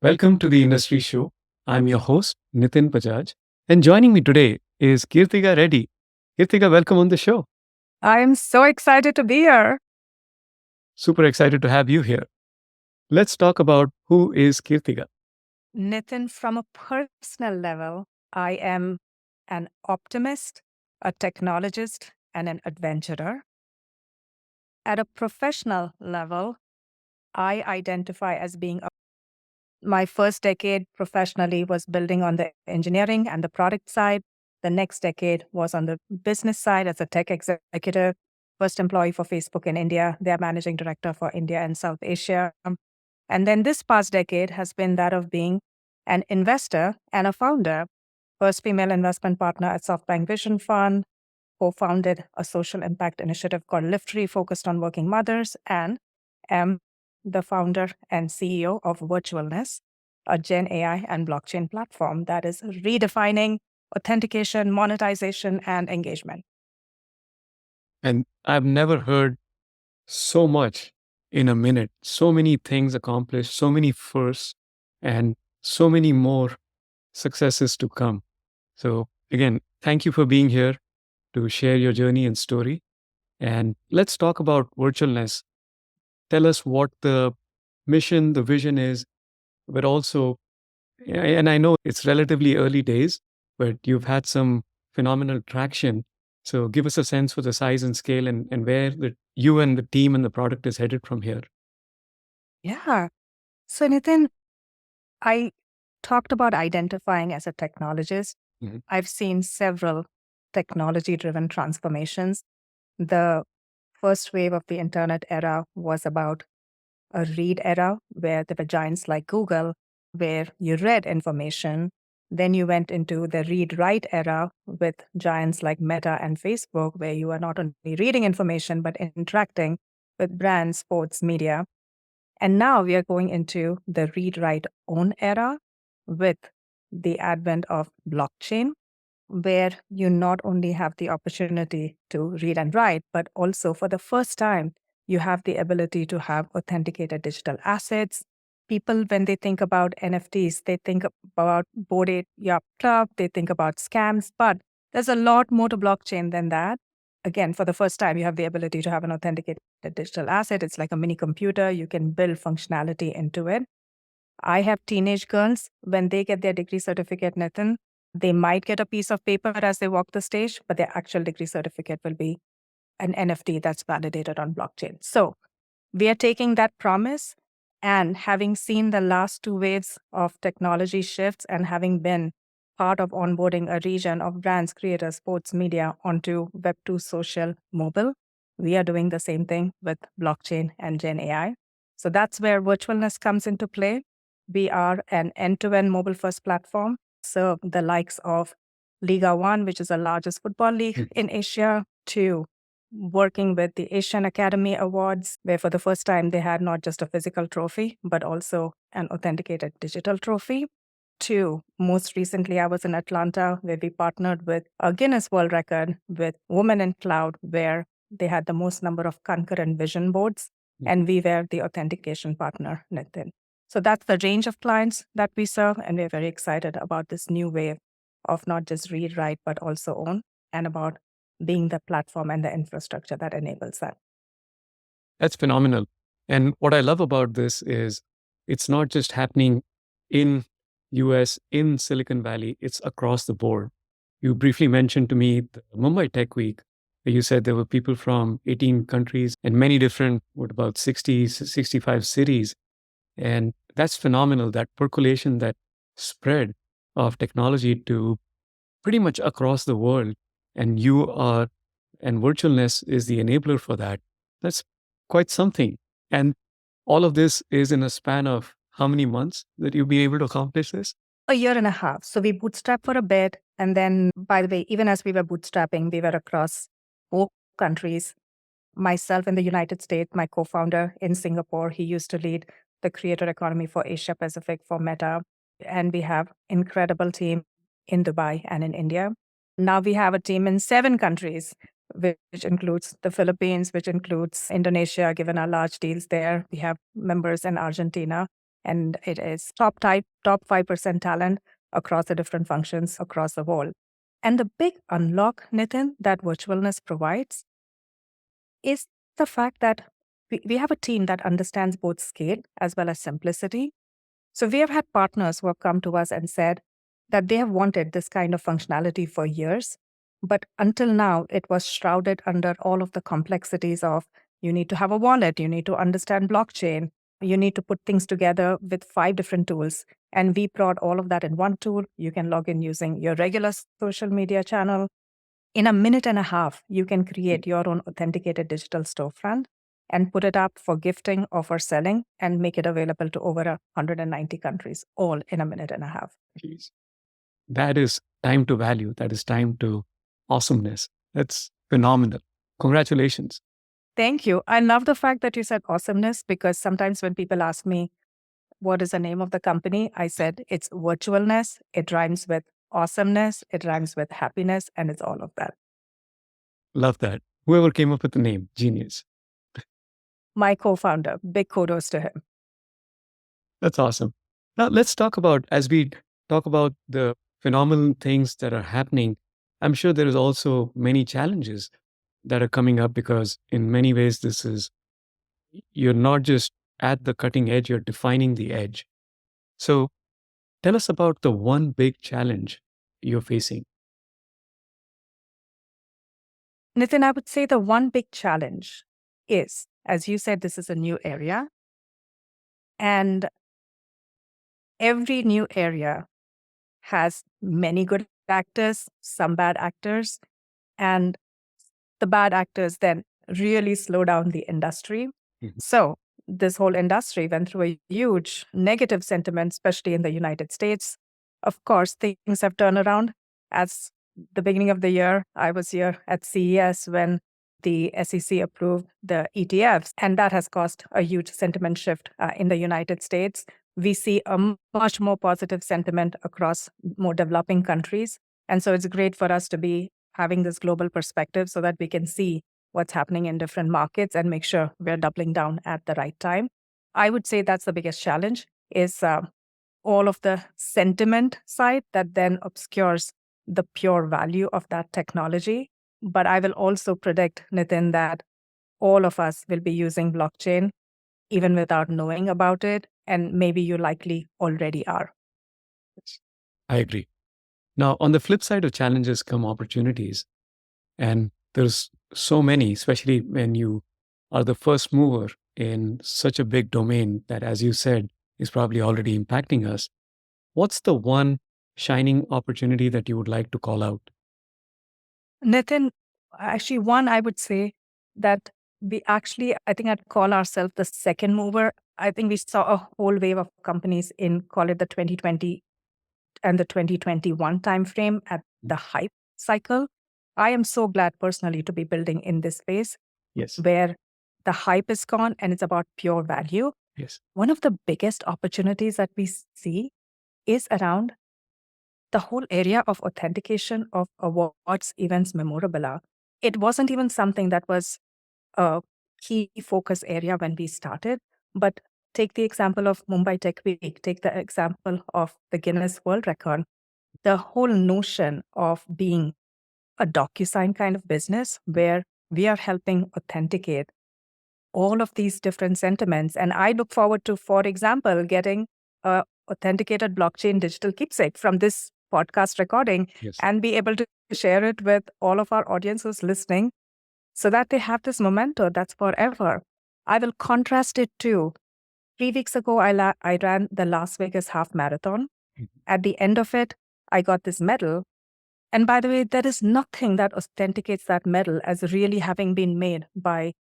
Welcome to the Industry Show. I'm your host, Nitin Bajaj. And joining me today is Kirthiga Reddy. Kirthiga, welcome on the show. I am so excited to be here. Super excited to have you here. Let's talk about who is Kirthiga. Nitin, from a personal level, I am an optimist, a technologist, and an adventurer. At a professional level, I identify as being my first decade professionally was building on the engineering and the product side. The next decade was on the business side as a tech executive, first employee for Facebook in India, their managing director for India and South Asia. And then this past decade has been that of being an investor and a founder. First female investment partner at SoftBank Vision Fund, co-founded a social impact initiative called Liftry focused on working mothers, and am the founder and CEO of Virtualness, a Gen AI and blockchain platform that is redefining authentication, monetization, and engagement. And I've never heard so much in a minute. So many things accomplished, so many firsts, and so many more successes to come. So, again, thank you for being here to share your journey and story. And let's talk about virtualness. Tell us what the mission, the vision is, but also, and I know it's relatively early days, but you've had some phenomenal traction. So give us a sense for the size and scale and where you and the team and the product is headed from here. Yeah. So, Nitin, I talked about identifying as a technologist. Mhm. I've seen several technology driven transformations. The first wave of the internet era was about a read era where there were giants like Google, where you read information. Then you went into the read write era with giants like Meta and Facebook, where you are not only reading information, but interacting with brands, sports, media. And now we are going into the read write own era with the advent of blockchain, where you not only have the opportunity to read and write, but also for the first time, you have the ability to have authenticated digital assets. People, when they think about NFTs, they think about boarded yacht club, they think about scams, but there's a lot more to blockchain than that. Again, for the first time, you have the ability to have an authenticated digital asset. It's like a mini computer. You can build functionality into it. I have teenage girls, when they get their degree certificate, Nathan, they might get a piece of paper as they walk the stage, but their actual degree certificate will be an NFT that's validated on blockchain. So we are taking that promise and having seen the last two waves of technology shifts and having been part of onboarding a region of brands, creators, sports, media onto Web2 social mobile, we are doing the same thing with blockchain and Gen AI. So that's where virtualness comes into play. We are an end-to-end mobile-first platform, serve the likes of Liga 1, which is the largest football league in Asia, to working with the Asian Academy Awards, where for the first time they had not just a physical trophy, but also an authenticated digital trophy. To most recently, I was in Atlanta, where we partnered with a Guinness World Record with Women in Cloud, where they had the most number of concurrent vision boards, and we were the authentication partner, Nitin. So that's the range of clients that we serve, and we're very excited about this new wave of not just read, write, but also own, and about being the platform and the infrastructure that enables that. That's phenomenal. And what I love about this is it's not just happening in US, in Silicon Valley, it's across the board. You briefly mentioned to me the Mumbai Tech Week, where you said there were people from 18 countries and many different, what about 60, 65 cities. And that's phenomenal, that percolation, that spread of technology to pretty much across the world. And and virtualness is the enabler for that. That's quite something. And all of this is in a span of how many months that you'll be able to accomplish this? A year and a half. So we bootstrapped for a bit. And then, by the way, even as we were bootstrapping, we were across 4 countries. Myself in the United States, my co-founder in Singapore, he used to lead the creator economy for Asia Pacific for Meta. And we have incredible team in Dubai and in India. Now we have a team in 7 countries, which includes the Philippines, which includes Indonesia, given our large deals there. We have members in Argentina. And it is top 5% talent across the different functions across the world. And the big unlock, Nitin, that Virtualness provides is the fact that we have a team that understands both scale as well as simplicity. So we have had partners who have come to us and said that they have wanted this kind of functionality for years, but until now, it was shrouded under all of the complexities of you need to have a wallet, you need to understand blockchain, you need to put things together with 5 different tools. And we brought all of that in one tool. You can log in using your regular social media channel. In a minute and a half, you can create your own authenticated digital storefront and put it up for gifting or for selling and make it available to over 190 countries, all in a minute and a half. Jeez. That is time to value. That is time to awesomeness. That's phenomenal. Congratulations. Thank you. I love the fact that you said awesomeness because sometimes when people ask me, what is the name of the company? I said it's Virtualness. It rhymes with awesomeness. It rhymes with happiness. And it's all of that. Love that. Whoever came up with the name, genius. My co-founder, big kudos to him. That's awesome. Now let's talk about, as we talk about the phenomenal things that are happening, I'm sure there is also many challenges that are coming up because in many ways, you're not just at the cutting edge, you're defining the edge. So tell us about the one big challenge you're facing. Nitin, I would say the one big challenge is, as you said, this is a new area. And every new area has many good actors, some bad actors, and the bad actors then really slow down the industry. Mhm. So this whole industry went through a huge negative sentiment, especially in the United States. Of course, things have turned around. As the beginning of the year, I was here at CES when the SEC approved the ETFs, and that has caused a huge sentiment shift in the United States. We see a much more positive sentiment across more developing countries. And so it's great for us to be having this global perspective so that we can see what's happening in different markets and make sure we're doubling down at the right time. I would say that's the biggest challenge is all of the sentiment side that then obscures the pure value of that technology. But I will also predict, Nitin, that all of us will be using blockchain even without knowing about it. And maybe you likely already are. I agree. Now, on the flip side of challenges come opportunities. And there's so many, especially when you are the first mover in such a big domain that, as you said, is probably already impacting us. What's the one shining opportunity that you would like to call out? Nitin, actually, one, I would say that I think I'd call ourselves the second mover. I think we saw a whole wave of companies in, call it the 2020 and the 2021 timeframe at the hype cycle. I am so glad personally to be building in this space Yes. where the hype is gone and it's about pure value. Yes. One of the biggest opportunities that we see is around the whole area of authentication of awards, events, memorabilia. It wasn't even something that was a key focus area when we started, but take the example of Mumbai Tech Week, take the example of the Guinness World Record. The whole notion of being a DocuSign kind of business where we are helping authenticate all of these different sentiments. And I look forward to, for example, getting a authenticated blockchain digital keepsake from this podcast recording Yes. and be able to share it with all of our audiences listening so that they have this memento that's forever. I will contrast it to 3 weeks ago, I ran the Las Vegas half marathon. Mhm. At the end of it, I got this medal. And by the way, there is nothing that authenticates that medal as really having been made by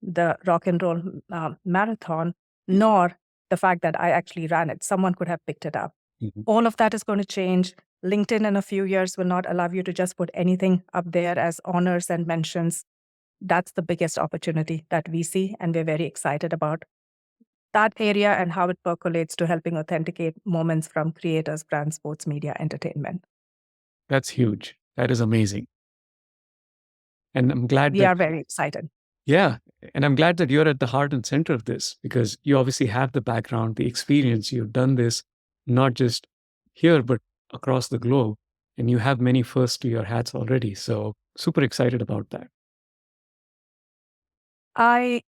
the rock and roll marathon, nor the fact that I actually ran it. Someone could have picked it up. Mhm. All of that is going to change. LinkedIn in a few years will not allow you to just put anything up there as honors and mentions. That's the biggest opportunity that we see, and we're very excited about that area and how it percolates to helping authenticate moments from creators, brands, sports, media, entertainment. That's huge. That is amazing. And I'm glad We that, are very excited. yeah, And I'm glad that you're at the heart and center of this because you obviously have the background, the experience. You've done this not just here, but across the globe. And you have many firsts to your hats already. So, super excited about that. I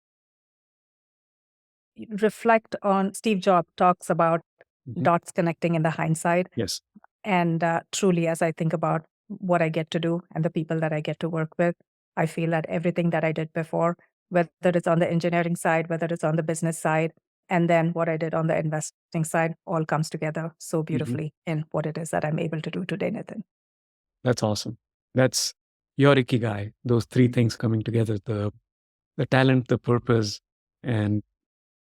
reflect on Steve Jobs talks about Mhm. dots connecting in the hindsight. Yes. And truly, as I think about what I get to do and the people that I get to work with, I feel that everything that I did before, whether it's on the engineering side, whether it's on the business side, and then what I did on the investing side, all comes together so Mhm. beautifully in what it is that I'm able to do today, Nitin. That's awesome. That's your ikigai, those three things coming together, the talent, the purpose, and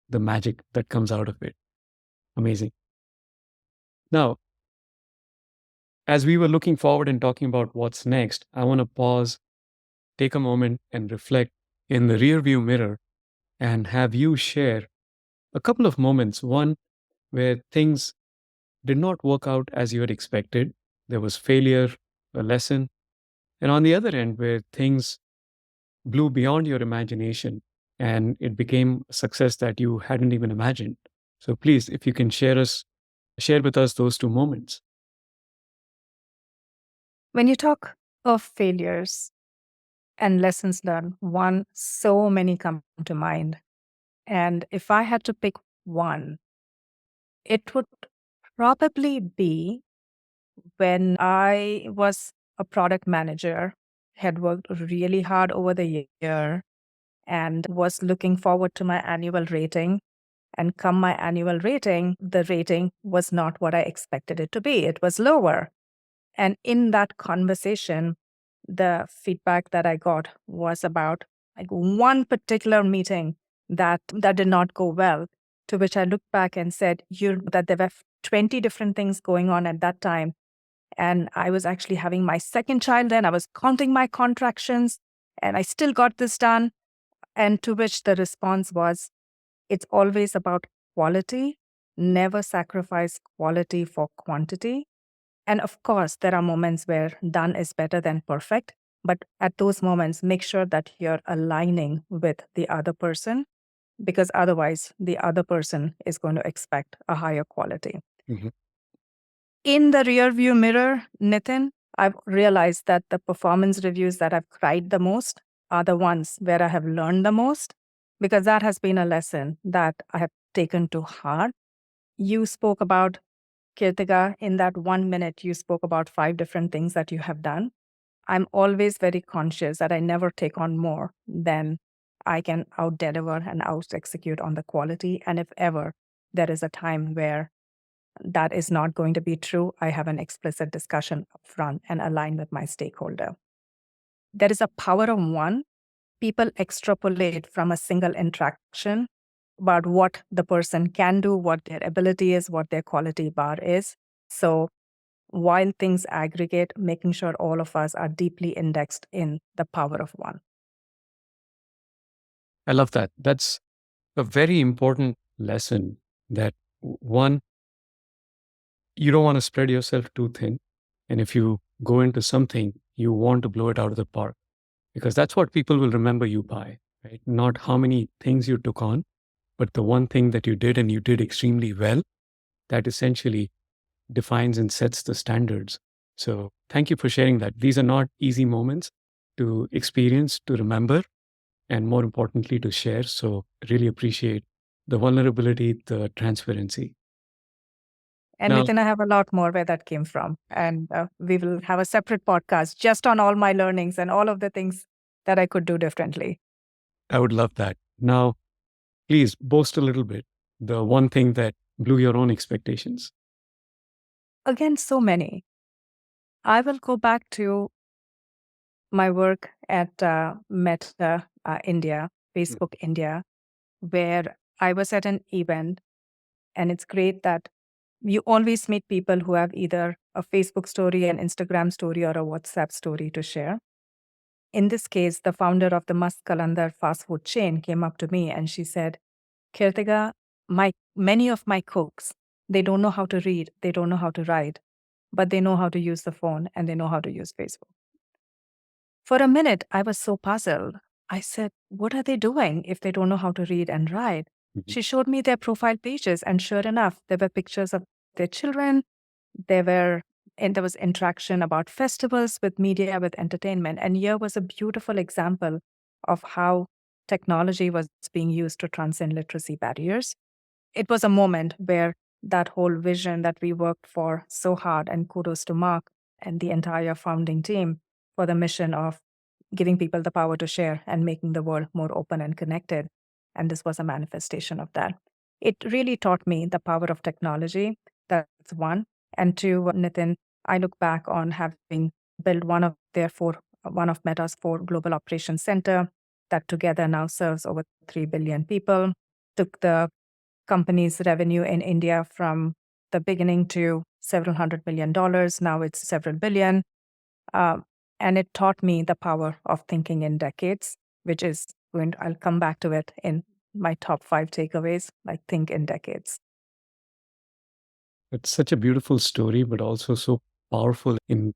the magic that comes out of it. Amazing. Now, as we were looking forward and talking about what's next, I want to pause, take a moment, and reflect in the rearview mirror and have you share a couple of moments. One where things did not work out as you had expected, there was failure, a lesson, and on the other end, where things blew beyond your imagination and it became a success that you hadn't even imagined. So please, if you can share with us those two moments. When you talk of failures and lessons learned, one, so many come to mind. And if I had to pick one, it would probably be when I was a product manager, had worked really hard over the year and was looking forward to my annual rating. And come my annual rating, the rating was not what I expected it to be. It was lower. And in that conversation, the feedback that I got was about like one particular meeting that did not go well, to which I looked back and said, you that there were 20 different things going on at that time. And I was actually having my second child then. I was counting my contractions and I still got this done. And to which the response was, it's always about quality, never sacrifice quality for quantity. And of course, there are moments where done is better than perfect. But at those moments, make sure that you're aligning with the other person, because otherwise, the other person is going to expect a higher quality. Mhm. In the rearview mirror, Nitin, I've realized that the performance reviews that I've cried the most are the ones where I have learned the most, because that has been a lesson that I have taken to heart. You spoke about Kirthiga. In that 1 minute, you spoke about 5 different things that you have done. I'm always very conscious that I never take on more than I can out deliver and out execute on the quality. And if ever there is a time where that is not going to be true, I have an explicit discussion upfront and align with my stakeholder. There is a power of one. People extrapolate from a single interaction about what the person can do, what their ability is, what their quality bar is. So while things aggregate, making sure all of us are deeply indexed in the power of one. I love that. That's a very important lesson that one, you don't want to spread yourself too thin. And if you go into something, you want to blow it out of the park because that's what people will remember you by, right? Not how many things you took on, but the one thing that you did and you did extremely well that essentially defines and sets the standards. So thank you for sharing that. These are not easy moments to experience, to remember, and more importantly, to share. So really appreciate the vulnerability, the transparency. And Now, Nitin, I have a lot more where that came from. And we will have a separate podcast just on all my learnings and all of the things that I could do differently. I would love that. Now, please boast a little bit. The one thing that blew your own expectations. Again, so many. I will go back to my work at Meta India, Mm. Facebook India, where I was at an event. And it's great that you always meet people who have either a Facebook story, an Instagram story, or a WhatsApp story to share. In this case, the founder of the Mast Kalandar fast food chain came up to me and she said, Kirthiga, many of my cooks, they don't know how to read, they don't know how to write, but they know how to use the phone and they know how to use Facebook. For a minute, I was so puzzled. I said, what are they doing if they don't know how to read and write? Mhm. She showed me their profile pages, and sure enough, there were pictures of their children. There were and there was interaction about festivals with media, with entertainment. And here was a beautiful example of how technology was being used to transcend literacy barriers. It was a moment where that whole vision that we worked for so hard, and kudos to Mark and the entire founding team for the mission of giving people the power to share and making the world more open and connected. And this was a manifestation of that. It really taught me the power of technology. That's one. And two, Nitin, I look back on having built one of Meta's four global operations center that together now serves over 3 billion people, took the company's revenue in India from the beginning to several $100 million. Now it's several billion. Um, and it taught me the power of thinking in decades, which is I'll come back to it in my top 5 takeaways, like think in decades. It's such a beautiful story, but also so powerful in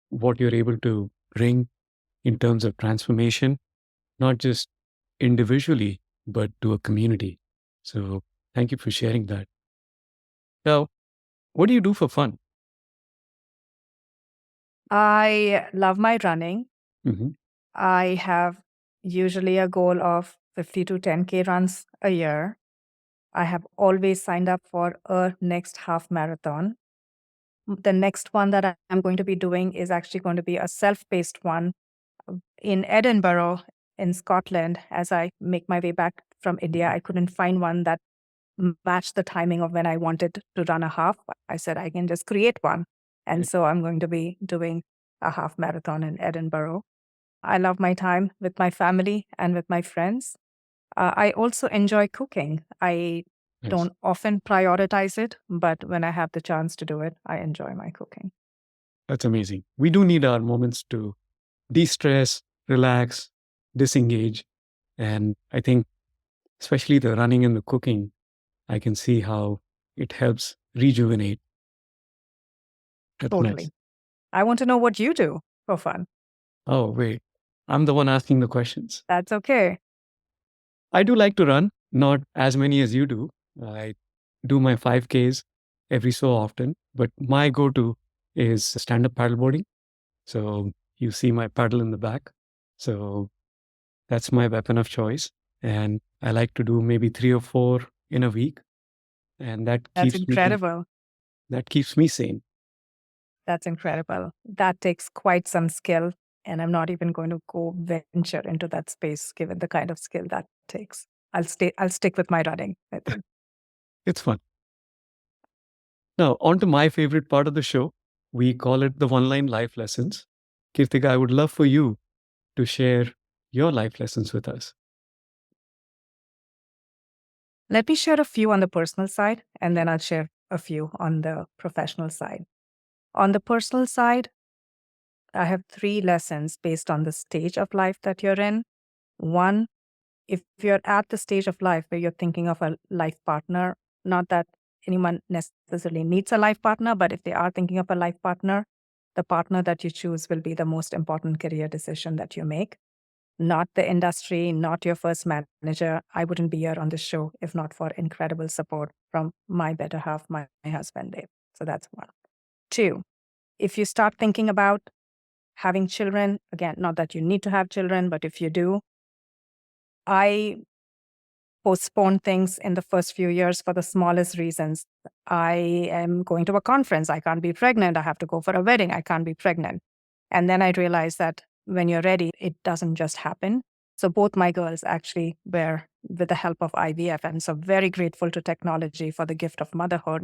what you're able to bring in terms of transformation, not just individually, but to a community. So thank you for sharing that. Now, what do you do for fun? I love my running. Hmm. I have usually a goal of 50 to 10K runs a year. I have always signed up for a next half marathon. The next one that I'm going to be doing is actually going to be a self-paced one in Edinburgh in Scotland. As I make my way back from India, I couldn't find one that matched the timing of when I wanted to run a half. I said, I can just create one. And so I'm going to be doing a half marathon in Edinburgh. I love my time with my family and with my friends. I also enjoy cooking. I Nice. don't often prioritize it, but when I have the chance to do it, I enjoy my cooking. That's amazing. We do need our moments to de stress, relax, disengage. And I think, especially the running and the cooking, I can see how it helps rejuvenate. That's nice. Totally. I want to know what you do for fun. Oh, wait. I'm the one asking the questions. That's okay. I do like to run, not as many as you do. I do my 5Ks every so often, but my go to is stand up paddleboarding. So you see my paddle in the back. So that's my weapon of choice. And I like to do maybe 3 or 4 in a week. And That's incredible. that keeps me sane. That's incredible. That takes quite some skill. And I'm not even going to go venture into that space given the kind of skill that takes. I'll stick with my running, I think. It's fun. Now, on to my favorite part of the show. We call it the one line life lessons. Kirtiga, I would love for you to share your life lessons with us. Let me share a few on the personal side, and then I'll share a few on the professional side. On the personal side, I have 3 lessons based on the stage of life that you're in. One, if you're at the stage of life where you're thinking of a life partner, not that anyone necessarily needs a life partner, but if they are thinking of a life partner, the partner that you choose will be the most important career decision that you make. Not the industry, not your first manager. I wouldn't be here on this show if not for incredible support from my better half, my husband, Dave. So that's one. Two, if you start thinking about having children, again, not that you need to have children, but if you do, I postpone things in the first few years for the smallest reasons. I am going to a conference. I can't be pregnant. I have to go for a wedding. I can't be pregnant. And then I realized that when you're ready, it doesn't just happen. So both my girls actually were with the help of IVF. And so very grateful to technology for the gift of motherhood.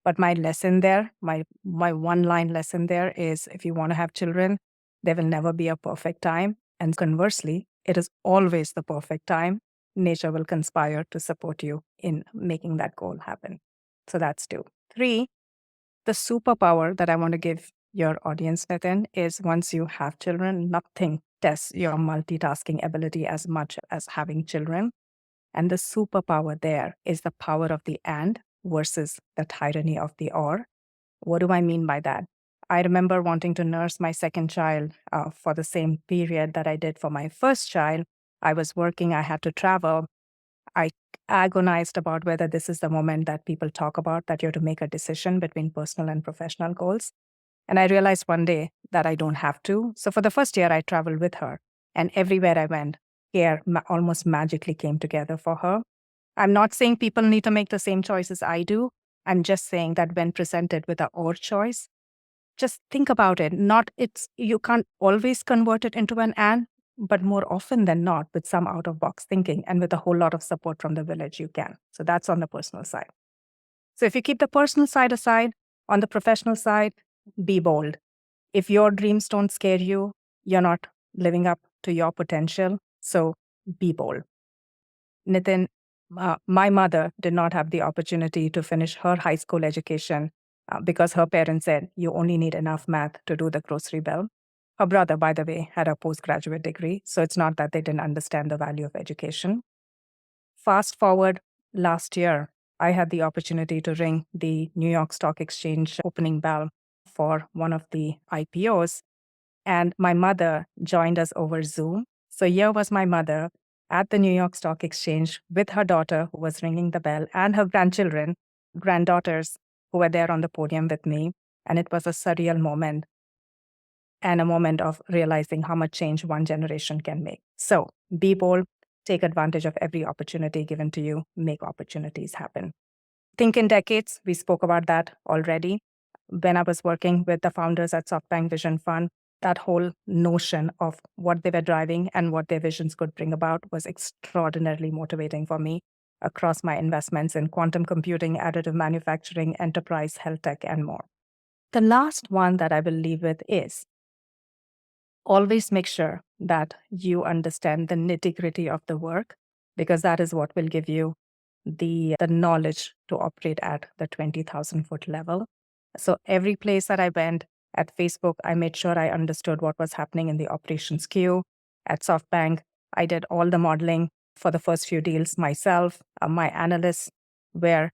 But my lesson there, my one line lesson there is if you want to have children, there will never be a perfect time. And conversely, it is always the perfect time. Nature will conspire to support you in making that goal happen. So that's 2. 3, the superpower that I want to give your audience, Nitin, is once you have children, nothing tests your multitasking ability as much as having children. And the superpower there is the power of the and versus the tyranny of the or. What do I mean by that? I remember wanting to nurse my second child for the same period that I did for my first child. I was working, I had to travel. I agonized about whether this is the moment that people talk about, that you have to make a decision between personal and professional goals. And I realized one day that I don't have to. So for the first year, I traveled with her. And everywhere I went, care almost magically came together for her. I'm not saying people need to make the same choices I do. I'm just saying that when presented with a or choice, just think about it. Not it's you can't always convert it into an and, but more often than not, with some out of box thinking and with a whole lot of support from the village, you can. So that's on the personal side. So if you keep the personal side aside, on the professional side, be bold. If your dreams don't scare you, you're not living up to your potential. So be bold. Nitin, my mother did not have the opportunity to finish her high school education because her parents said you only need enough math to do the grocery bill. Her brother, by the way, had a postgraduate degree, so it's not that they didn't understand the value of education. Fast forward last year, I had the opportunity to ring the New York Stock Exchange opening bell for one of the IPOs, and my mother joined us over Zoom. So here was my mother at the New York Stock Exchange with her daughter who was ringing the bell and her granddaughters who were there on the podium with me. And it was a surreal moment and a moment of realizing how much change one generation can make. So be bold, take advantage of every opportunity given to you, make opportunities happen. Think in decades, we spoke about that already. When I was working with the founders at SoftBank Vision Fund, that whole notion of what they were driving and what their visions could bring about was extraordinarily motivating for me across my investments in quantum computing, additive manufacturing, enterprise, health tech, and more. The last one that I will leave with is always make sure that you understand the nitty-gritty of the work, because that is what will give you the knowledge to operate at the 20,000-foot level. So every place that I went at Facebook, I made sure I understood what was happening in the operations queue. At SoftBank, I did all the modeling for the first few deals myself. My analysts were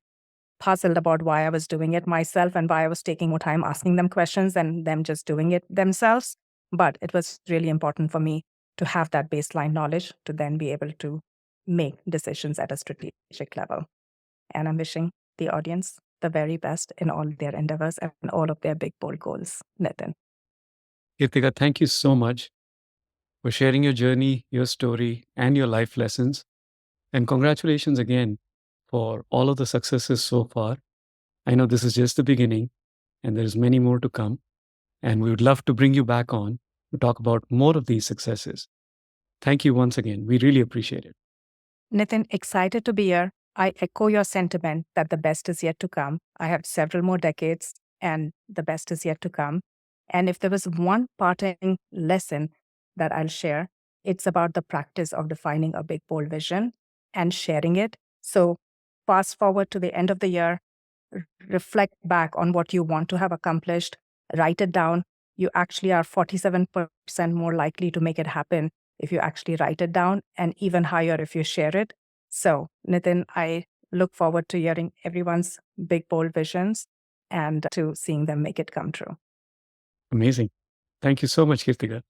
puzzled about why I was doing it myself and why I was taking more time asking them questions than them just doing it themselves. But it was really important for me to have that baseline knowledge to then be able to make decisions at a strategic level. And I'm wishing the audience the very best in all their endeavors and all of their big, bold goals. Nitin. Kirthiga, thank you so much for sharing your journey, your story, and your life lessons. And congratulations again for all of the successes so far. I know this is just the beginning, and there's many more to come. And we would love to bring you back on to talk about more of these successes. Thank you once again. We really appreciate it. Nitin, excited to be here. I echo your sentiment that the best is yet to come. I have several more decades, and the best is yet to come. And if there was one parting lesson that I'll share, it's about the practice of defining a big, bold vision and sharing it. So, fast forward to the end of the year, reflect back on what you want to have accomplished, write it down. You actually are 47% more likely to make it happen if you actually write it down, and even higher if you share it. So, Nitin, I look forward to hearing everyone's big, bold visions and to seeing them make it come true. Amazing. Thank you so much, Kirthiga.